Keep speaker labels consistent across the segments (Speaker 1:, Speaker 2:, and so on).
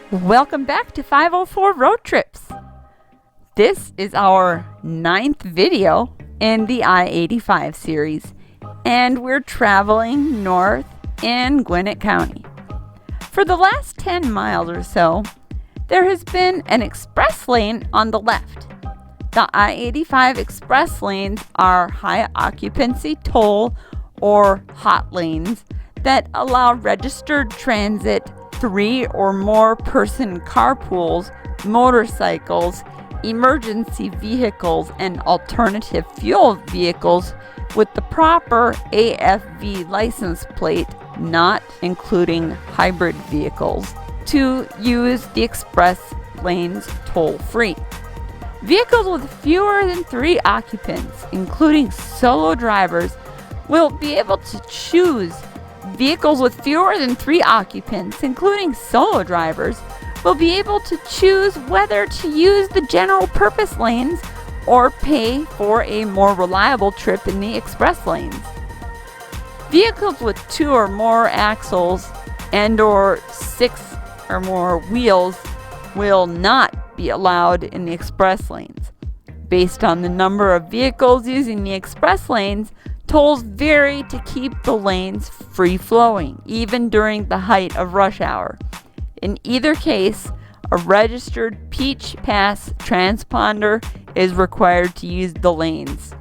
Speaker 1: Welcome back to 504 Road Trips. This is our 9th video in the I-85 series, and we're traveling north in Gwinnett County. For the last 10 miles or so, there has been an express lane on the left. The I-85 express lanes are high occupancy toll or hot lanes that allow registered transit, 3 or more person carpools, motorcycles, emergency vehicles, and alternative fuel vehicles with the proper AFV license plate, not including hybrid vehicles, to use the express lanes toll-free. Vehicles with fewer than 3 occupants, including solo drivers, will be able to choose. Vehicles with fewer than 3 occupants, including solo drivers, will be able to choose whether to use the general purpose lanes or pay for a more reliable trip in the express lanes. Vehicles with 2 or more axles and/or 6 or more wheels will not be allowed in the express lanes. Based on the number of vehicles using the express lanes, tolls vary to keep the lanes free-flowing, even during the height of rush hour. In either case, a registered Peach Pass transponder is required to use the lanes.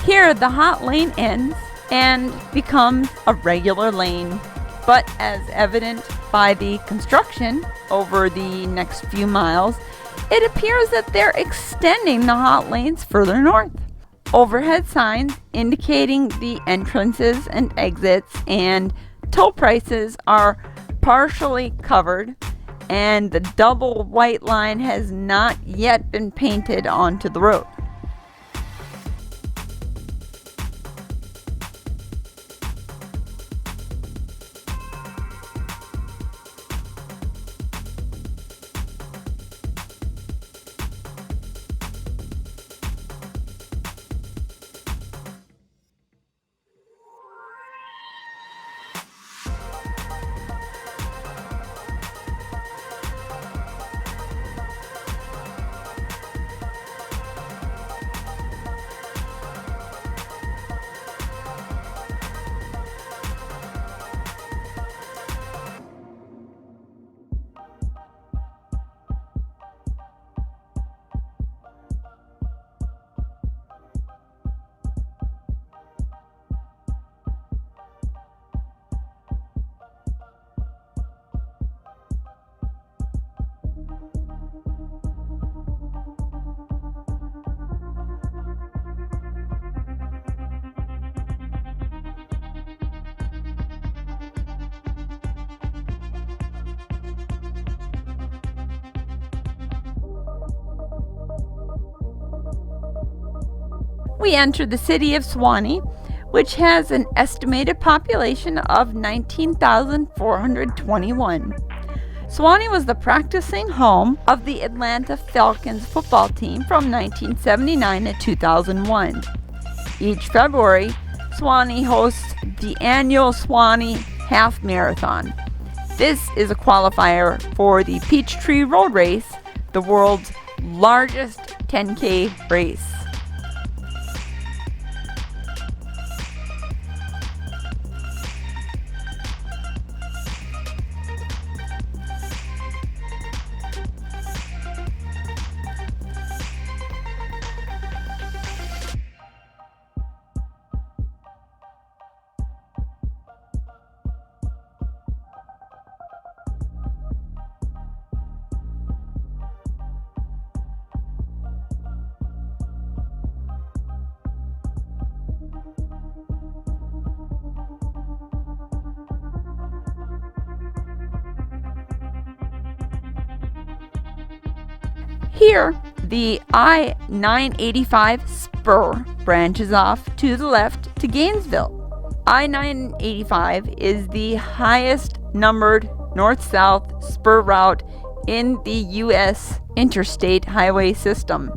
Speaker 1: Here, the hot lane ends and becomes a regular lane, but as evident by the construction over the next few miles, it appears that they're extending the hot lanes further north. Overhead signs indicating the entrances and exits and toll prices are partially covered, and the double white line has not yet been painted onto the road. We enter the city of Suwanee, which has an estimated population of 19,421. Suwanee was the practicing home of the Atlanta Falcons football team from 1979 to 2001. Each February, Suwanee hosts the annual Suwanee Half Marathon. This is a qualifier for the Peachtree Road Race, the world's largest 10K race. Here, the I-985 spur branches off to the left to Gainesville. I-985 is the highest numbered north-south spur route in the U.S. interstate highway system.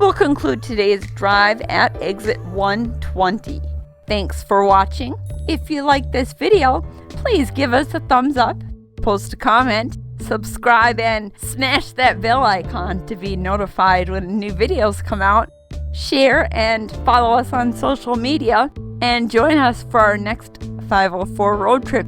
Speaker 1: We'll conclude today's drive at exit 120. Thanks for watching, If you like this video, please give us a thumbs up, post a comment, subscribe, and smash that bell icon to be notified when new videos come out. Share and follow us on social media, and join us for our next 504 road trip.